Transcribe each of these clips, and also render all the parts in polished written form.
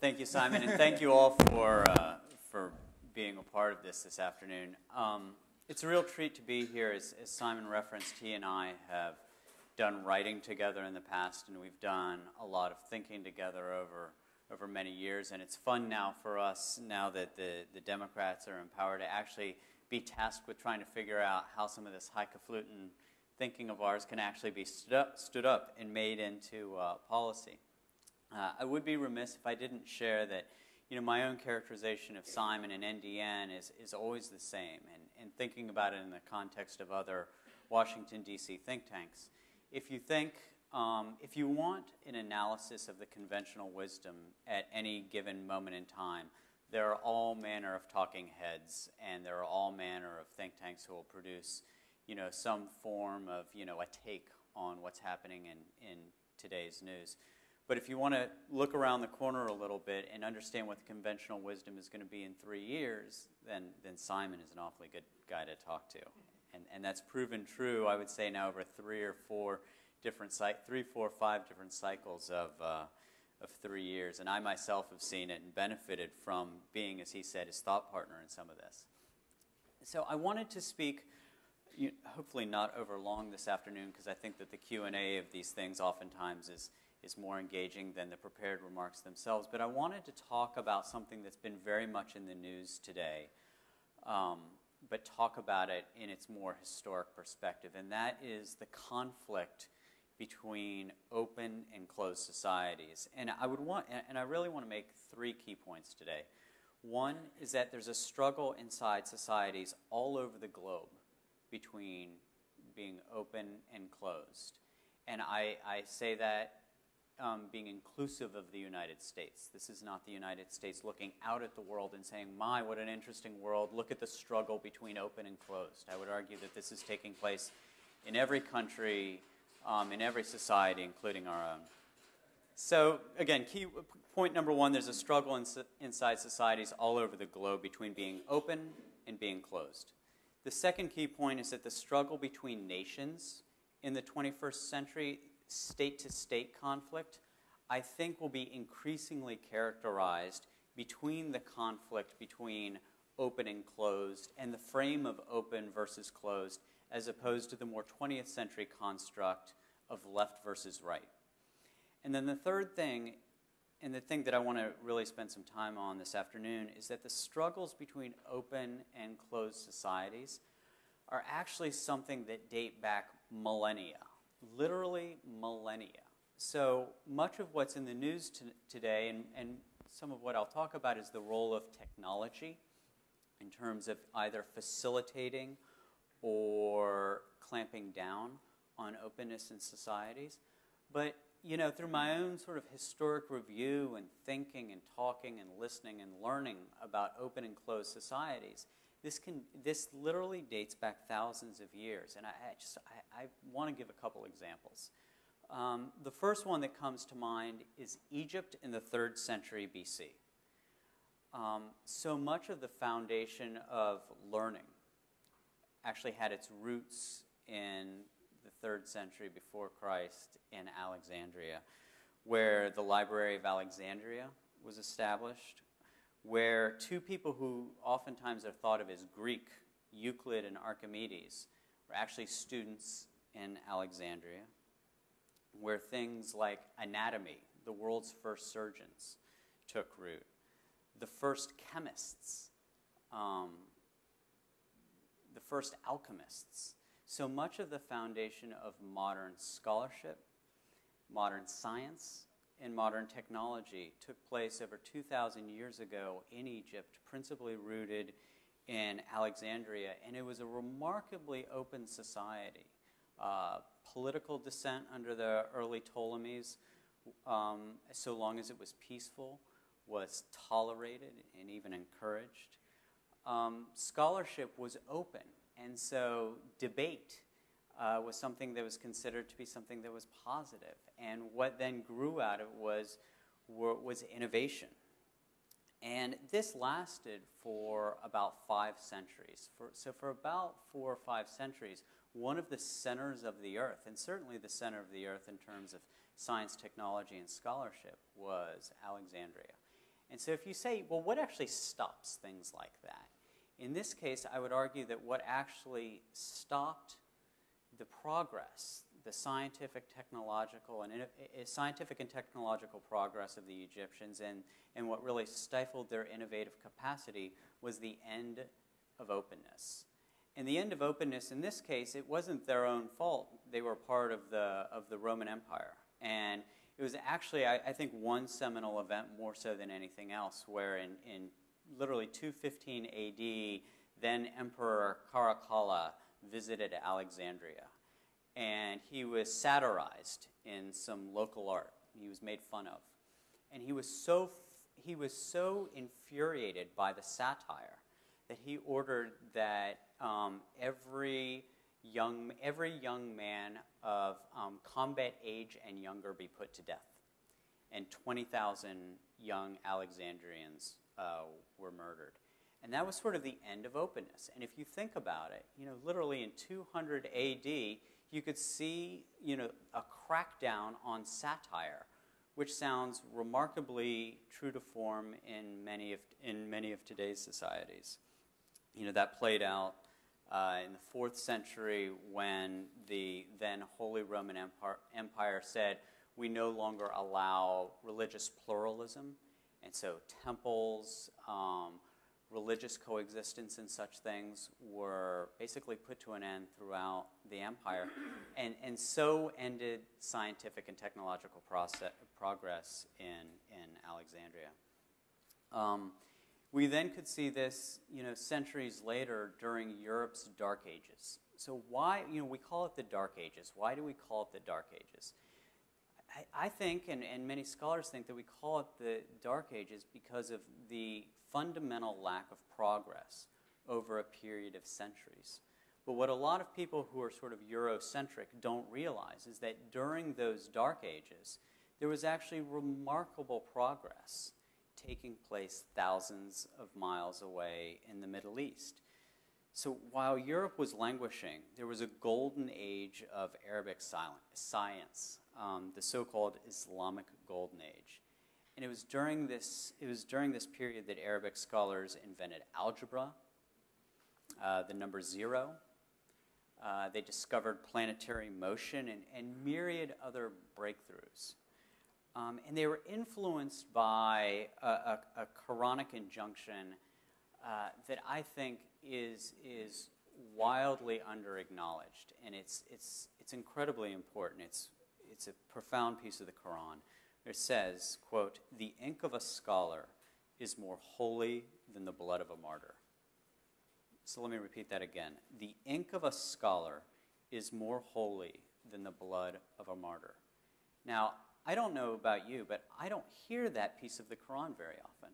Thank you, Simon, and thank you all for being a part of this afternoon. It's a real treat to be here. As Simon referenced, he and I have done writing together in the past, and we've done a lot of thinking together over many years. And it's fun now for us, now that the Democrats are in power, to actually be tasked with trying to figure out how some of this highfalutin thinking of ours can actually be stood up and made into policy. I would be remiss if I didn't share that, my own characterization of Simon and NDN is always the same, and thinking about it in the context of other Washington, D.C. think tanks. If you want an analysis of the conventional wisdom at any given moment in time, there are all manner of talking heads, and there are all manner of think tanks who will produce, some form of, a take on what's happening in today's news. But if you want to look around the corner a little bit and understand what the conventional wisdom is going to be in 3 years, then Simon is an awfully good guy to talk to. And that's proven true, I would say, now over 3 or 4 different 3, 4, 5 different cycles of 3 years. And I myself have seen it and benefited from being, as he said, his thought partner in some of this. So I wanted to speak, hopefully not over long this afternoon, because I think that the Q&A of these things oftentimes is more engaging than the prepared remarks themselves. But I wanted to talk about something that's been very much in the news today, but talk about it in its more historic perspective, and that is the conflict between open and closed societies. And I really want to make 3 key points today. One is that there's a struggle inside societies all over the globe between being open and closed. And I say that being inclusive of the United States. This is not the United States looking out at the world and saying, my, what an interesting world, look at the struggle between open and closed. I would argue that this is taking place in every country, in every society, including our own. So, again, key point number 1, there's a struggle inside societies all over the globe between being open and being closed. The second key point is that the struggle between nations in the 21st century, state-to-state conflict, I think will be increasingly characterized between the conflict between open and closed and the frame of open versus closed, as opposed to the more 20th century construct of left versus right. And then the third thing, and the thing that I want to really spend some time on this afternoon, is that the struggles between open and closed societies are actually something that date back millennia. Literally millennia. So much of what's in the news today, and some of what I'll talk about, is the role of technology in terms of either facilitating or clamping down on openness in societies. But, through my own sort of historic review and thinking and talking and listening and learning about open and closed societies, this literally dates back thousands of years, and I want to give a couple examples. The first one that comes to mind is Egypt in the 3rd century BC. So much of the foundation of learning actually had its roots in the 3rd century before Christ in Alexandria, where the Library of Alexandria was established, where 2 people who oftentimes are thought of as Greek, Euclid and Archimedes, were actually students in Alexandria, where things like anatomy, the world's first surgeons, took root, the first chemists, the first alchemists. So much of the foundation of modern scholarship, modern science, and modern technology took place over 2,000 years ago in Egypt, principally rooted in Alexandria, and it was a remarkably open society. Political dissent under the early Ptolemies, so long as it was peaceful, was tolerated and even encouraged. Scholarship was open, and so debate was something that was considered to be something that was positive. And what then grew out of it was innovation. And this lasted for about 5 centuries. So for about 4 or 5 centuries, one of the centers of the earth, and certainly the center of the earth in terms of science, technology, and scholarship, was Alexandria. And so if you say, well, what actually stops things like that? In this case, I would argue that what actually stopped the progress, the scientific, technological, and technological progress of the Egyptians, and what really stifled their innovative capacity was the end of openness. And the end of openness, in this case, it wasn't their own fault. They were part of the Roman Empire. And it was actually, I think, one seminal event more so than anything else, where in literally 215 AD, then Emperor Caracalla visited Alexandria. And he was satirized in some local art. He was made fun of. And he was so infuriated by the satire that he ordered that every young man of combat age and younger be put to death. And 20,000 young Alexandrians were murdered. And that was sort of the end of openness. And if you think about it, literally in 200 AD, you could see, a crackdown on satire, which sounds remarkably true to form in many of today's societies. That played out in the 4th century when the then Holy Roman Empire said, we no longer allow religious pluralism, and so temples, religious coexistence and such things were basically put to an end throughout the empire, and so ended scientific and technological progress in Alexandria. We then could see this, centuries later during Europe's Dark Ages. So why, we call it the Dark Ages. Why do we call it the Dark Ages? I think, and many scholars think, that we call it the Dark Ages because of the fundamental lack of progress over a period of centuries. But what a lot of people who are sort of Eurocentric don't realize is that during those Dark Ages, there was actually remarkable progress taking place thousands of miles away in the Middle East. So while Europe was languishing, there was a golden age of Arabic science, the so-called Islamic Golden Age. And it was during this period that Arabic scholars invented algebra, the number 0. They discovered planetary motion and myriad other breakthroughs. And they were influenced by a Quranic injunction that I think is wildly under-acknowledged, and it's incredibly important. It's a profound piece of the Quran. It says, quote, "The ink of a scholar is more holy than the blood of a martyr." So let me repeat that again. The ink of a scholar is more holy than the blood of a martyr. Now, I don't know about you, but I don't hear that piece of the Quran very often.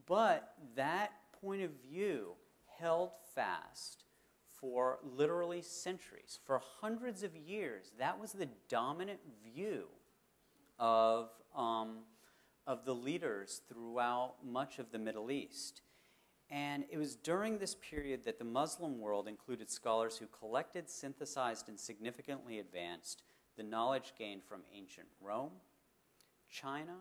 But that point of view held fast for literally centuries. For hundreds of years, that was the dominant view of the leaders throughout much of the Middle East. And it was during this period that the Muslim world included scholars who collected, synthesized, and significantly advanced the knowledge gained from ancient Rome, China,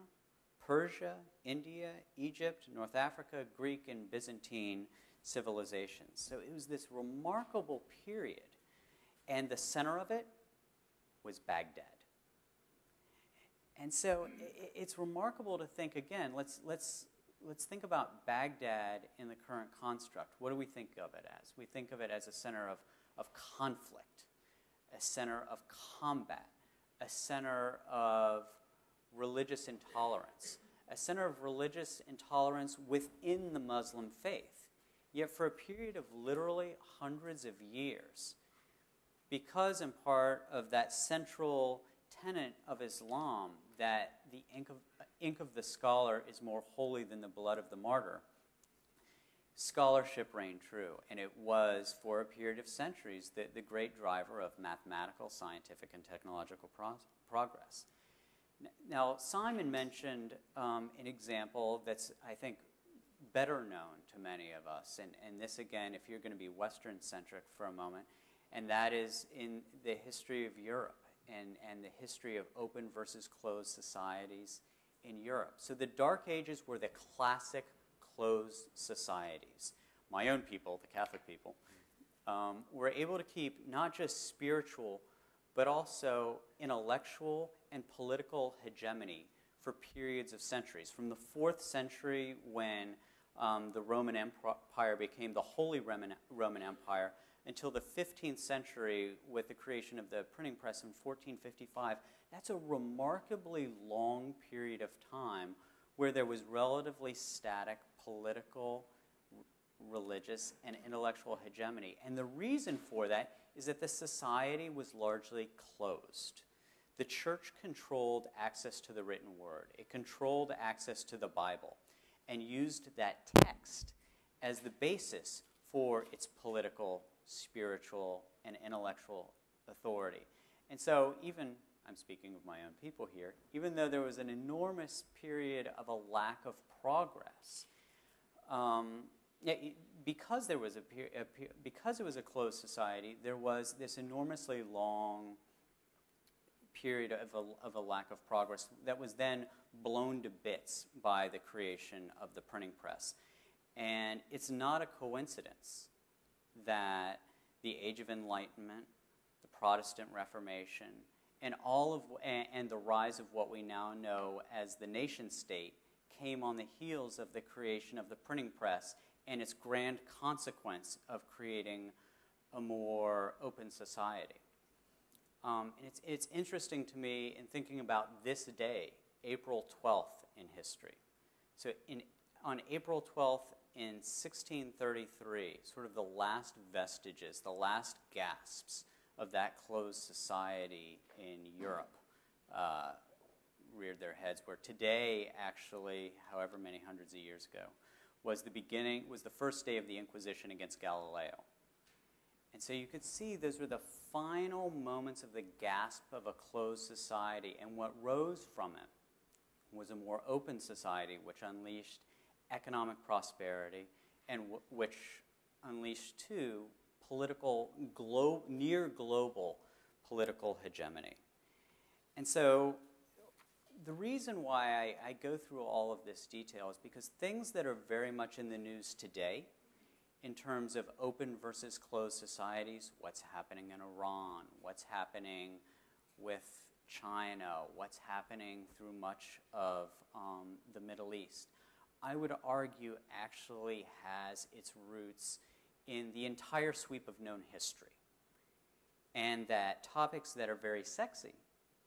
Persia, India, Egypt, North Africa, Greek, and Byzantine civilizations. So it was this remarkable period, and the center of it was Baghdad. And so it's remarkable to think, again, let's think about Baghdad in the current construct. What do we think of it as? We think of it as a center of conflict, a center of combat, a center of religious intolerance, a center of religious intolerance within the Muslim faith. Yet for a period of literally hundreds of years, because in part of that central tenet of Islam that the ink of the scholar is more holy than the blood of the martyr, scholarship reigned true, and it was, for a period of centuries, the great driver of mathematical, scientific, and technological progress. Now, Simon mentioned an example that's, I think, better known to many of us, and this, again, if you're going to be Western-centric for a moment, and that is in the history of Europe and the history of open versus closed societies in Europe. So the Dark Ages were the classic closed societies. My own people, the Catholic people, were able to keep not just spiritual, but also intellectual and political hegemony for periods of centuries. From the 4th century, when the Roman Empire became the Holy Roman Empire, until the 15th century with the creation of the printing press in 1455, that's a remarkably long period of time where there was relatively static political, religious, and intellectual hegemony. And the reason for that is that the society was largely closed. The church controlled access to the written word. It controlled access to the Bible and used that text as the basis for its political, spiritual, and intellectual authority. And so even, I'm speaking of my own people here, even though there was an enormous period of a lack of progress, because there was because it was a closed society, there was this enormously long period of a lack of progress that was then blown to bits by the creation of the printing press. And it's not a coincidence that the Age of Enlightenment, the Protestant Reformation, and the rise of what we now know as the nation state came on the heels of the creation of the printing press and its grand consequence of creating a more open society. And it's interesting to me in thinking about this day, April 12th in history. So on April 12th in 1633, sort of the last vestiges, the last gasps of that closed society in Europe reared their heads, where today, actually, however many hundreds of years ago, was the first day of the Inquisition against Galileo. And so you could see those were the final moments of the gasp of a closed society, and what rose from it was a more open society which unleashed economic prosperity and which unleashed, too, near global political hegemony. And so the reason why I go through all of this detail is because things that are very much in the news today in terms of open versus closed societies, what's happening in Iran, what's happening with China, what's happening through much of the Middle East, I would argue actually has its roots in the entire sweep of known history. And that topics that are very sexy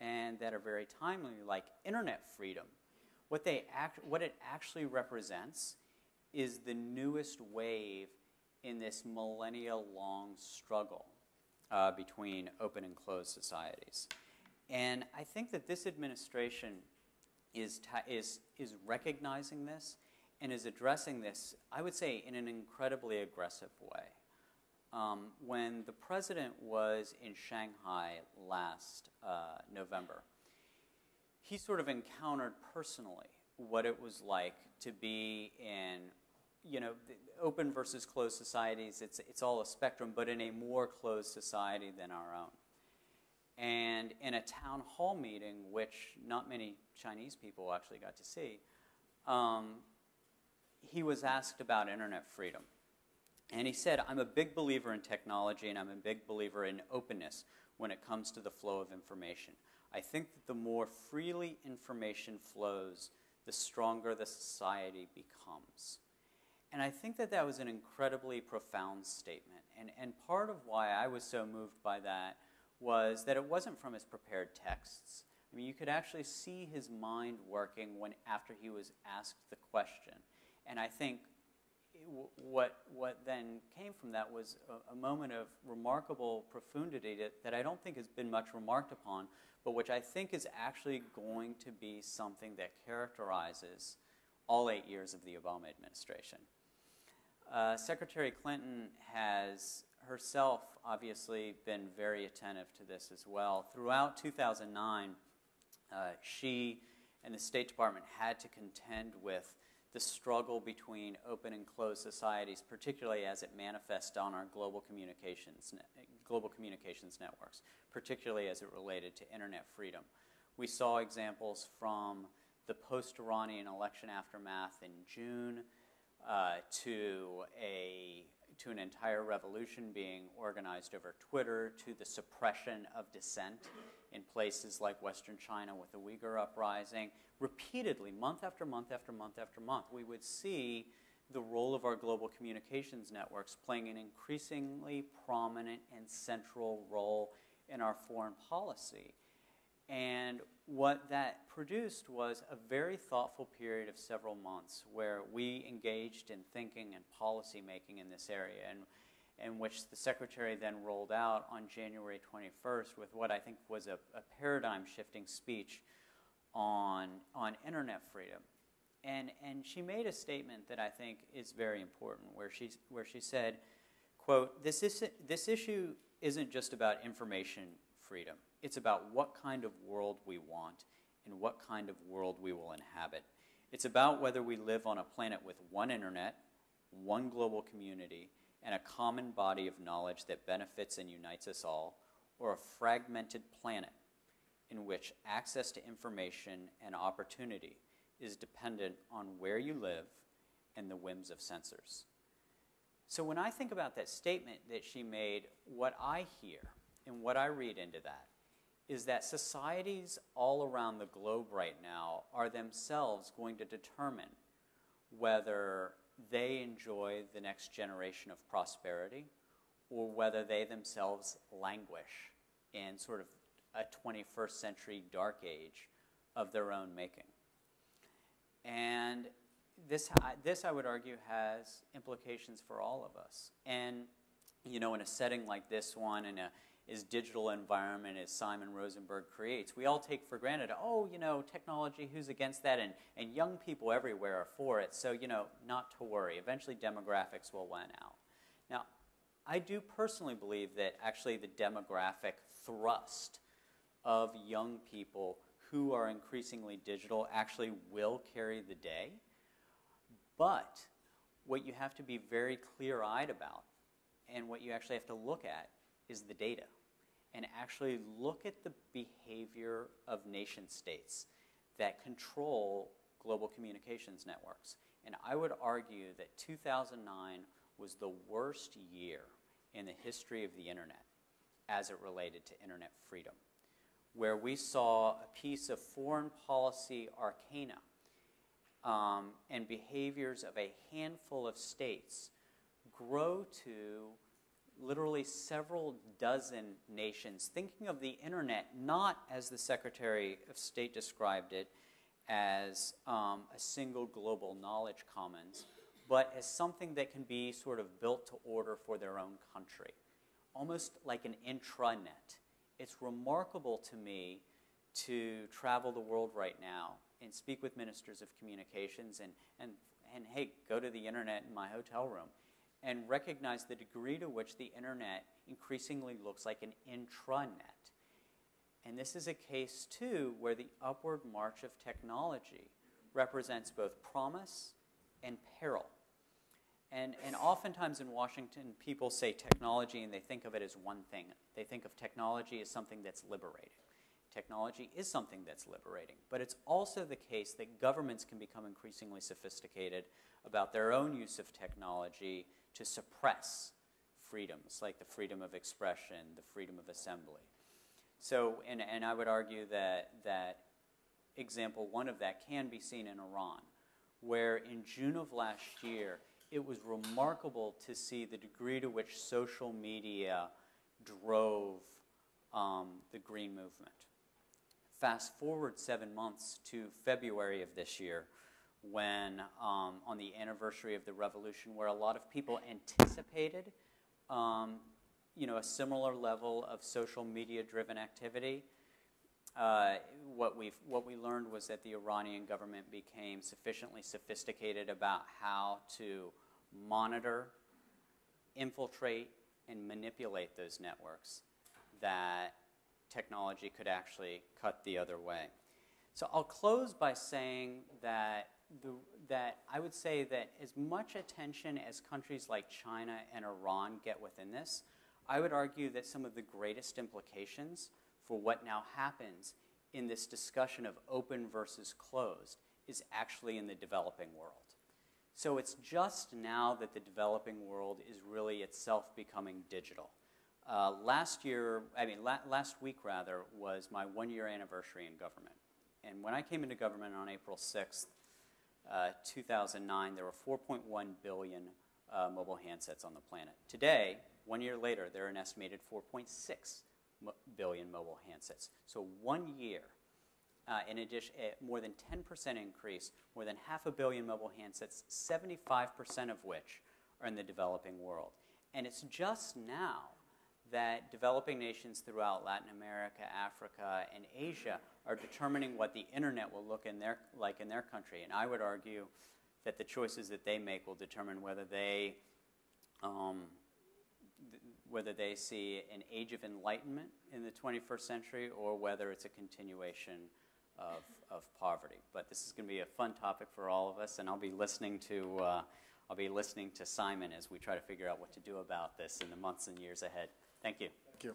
and that are very timely, like internet freedom, what it actually represents is the newest wave in this millennia-long struggle between open and closed societies. And I think that this administration is recognizing this and is addressing this, I would say, in an incredibly aggressive way. When the president was in Shanghai last November, he sort of encountered personally what it was like to be in, the open versus closed societies. It's all a spectrum, but in a more closed society than our own. And in a town hall meeting, which not many Chinese people actually got to see, he was asked about internet freedom. And he said, I'm a big believer in technology and I'm a big believer in openness when it comes to the flow of information. I think that the more freely information flows, the stronger the society becomes. And I think that that was an incredibly profound statement. And part of why I was so moved by that was that it wasn't from his prepared texts. I mean, you could actually see his mind working after he was asked the question. And I think what then came from that was a moment of remarkable profundity that I don't think has been much remarked upon, but which I think is actually going to be something that characterizes all 8 years of the Obama administration. Secretary Clinton has herself obviously been very attentive to this as well. Throughout 2009, she and the State Department had to contend with the struggle between open and closed societies, particularly as it manifests on our global communications networks, particularly as it related to internet freedom. We saw examples from the post-Iranian election aftermath in June, to an entire revolution being organized over Twitter, to the suppression of dissent in places like Western China with the Uyghur uprising. Repeatedly, month after month after month after month, we would see the role of our global communications networks playing an increasingly prominent and central role in our foreign policy. And what that produced was a very thoughtful period of several months where we engaged in thinking and policy making in this area, and which the Secretary then rolled out on January 21st with what I think was a paradigm-shifting speech on internet freedom. And she made a statement that I think is very important, where she said, quote, this issue isn't just about information freedom. It's about what kind of world we want and what kind of world we will inhabit. It's about whether we live on a planet with one internet, one global community, and a common body of knowledge that benefits and unites us all, or a fragmented planet in which access to information and opportunity is dependent on where you live and the whims of censors. So when I think about that statement that she made, what I hear and what I read into that is that societies all around the globe right now are themselves going to determine whether they enjoy the next generation of prosperity or whether they themselves languish in sort of a 21st century dark age of their own making. And this I would argue, has implications for all of us. And, you know, in a setting like this one, in a as digital environment as Simon Rosenberg creates, we all take for granted, oh, you know, technology, who's against that? And young people everywhere are for it, so, you know, not to worry. Eventually demographics will win out. Now, I do personally believe that actually the demographic thrust of young people who are increasingly digital actually will carry the day. But what you have to be very clear-eyed about, and what you actually have to look at, is the data, and actually look at the behavior of nation states that control global communications networks. And I would argue that 2009 was the worst year in the history of the internet as it related to internet freedom, where we saw a piece of foreign policy arcana and behaviors of a handful of states grow to literally several dozen nations, thinking of the internet not as the Secretary of State described it, as a single global knowledge commons, but as something that can be sort of built to order for their own country, almost like an intranet. It's remarkable to me to travel the world right now and speak with ministers of communications and hey, go to the internet in my hotel room and recognize the degree to which the internet increasingly looks like an intranet. And this is a case, too, where the upward march of technology represents both promise and peril. And oftentimes in Washington, people say technology and they think of it as one thing. They think of technology as something that's liberating. Technology is something that's liberating. But it's also the case that governments can become increasingly sophisticated about their own use of technology to suppress freedoms, like the freedom of expression, the freedom of assembly. So, and I would argue that example one of that can be seen in Iran, where in June of last year, it was remarkable to see the degree to which social media drove the green movement. Fast forward 7 months to February of this year, when on the anniversary of the revolution, where a lot of people anticipated you know, a similar level of social media-driven activity. What we learned was that the Iranian government became sufficiently sophisticated about how to monitor, infiltrate, and manipulate those networks, that technology could actually cut the other way. So I'll close by saying that I would say that as much attention as countries like China and Iran get within this, I would argue that some of the greatest implications for what now happens in this discussion of open versus closed is actually in the developing world. So it's just now that the developing world is really itself becoming digital. Last week rather, was my 1-year anniversary in government. And when I came into government on April 6th, 2009, there were 4.1 billion mobile handsets on the planet. Today, 1 year later, there are an estimated 4.6 billion mobile handsets. So 1 year, in addition, more than 10% increase, more than 500 million mobile handsets, 75% of which are in the developing world. And it's just now that developing nations throughout Latin America, Africa, and Asia are determining what the internet will look like in their country. And I would argue that the choices that they make will determine whether they see an age of enlightenment in the 21st century or whether it's a continuation of poverty. But this is going to be a fun topic for all of us, and I'll be listening to Simon as we try to figure out what to do about this in the months and years ahead. Thank you. Thank you.